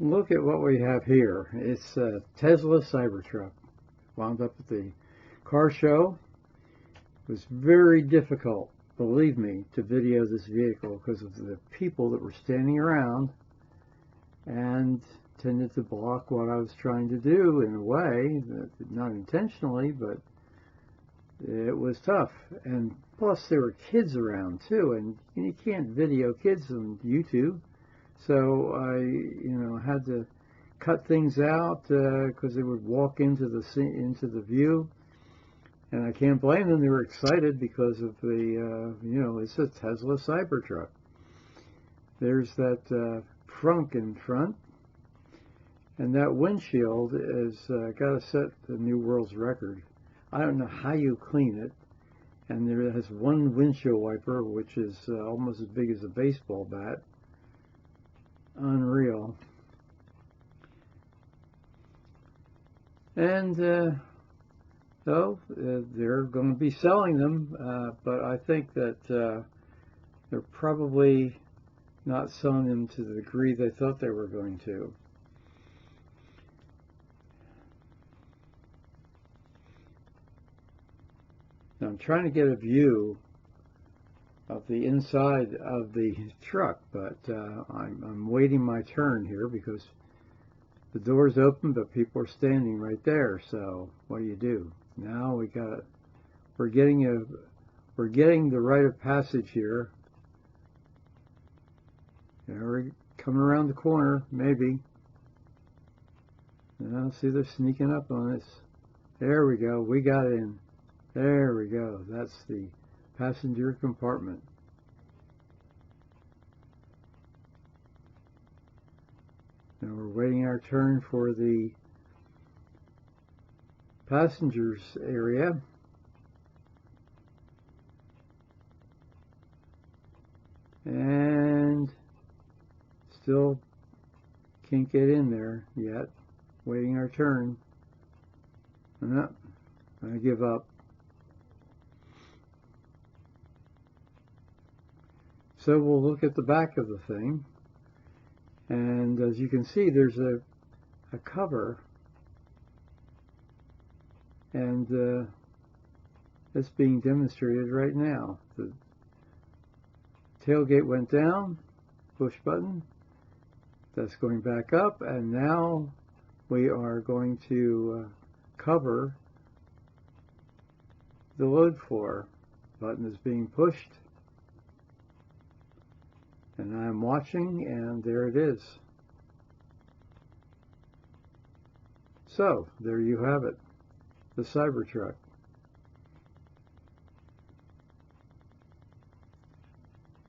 Look at what we have here. It's a Tesla Cybertruck. Wound up at the car show. It was very difficult, believe me, to video this vehicle because of the people that were standing around and tended to block what I was trying to do in a way, not intentionally, but it was tough. And plus there were kids around too, and you can't video kids on YouTube. So I had to cut things out because they would walk into the view, and I can't blame them. They were excited because of it's a Tesla Cybertruck. There's that frunk in front, and that windshield has got to set the new world's record. I don't know how you clean it, and there has one windshield wiper which is almost as big as a baseball bat. Unreal. And they're going to be selling them, but I think that they're probably not selling them to the degree they thought they were going to. Now I'm trying to get a view of the inside of the truck, but I'm waiting my turn here because the door's open, but people are standing right there. So what do? Now we're getting the rite of passage here. We're coming around the corner, maybe. Now see, they're sneaking up on us. There we go. We got in. There we go. That's the passenger compartment. Now we're waiting our turn for the passengers area. And still can't get in there yet. Waiting our turn. I give up. So we'll look at the back of the thing, and as you can see, there's a cover, and it's being demonstrated right now. The tailgate went down, push button, that's going back up, and now we are going to cover the load floor. Button is being pushed. And I'm watching, and there it is. So, there you have it, the Cybertruck.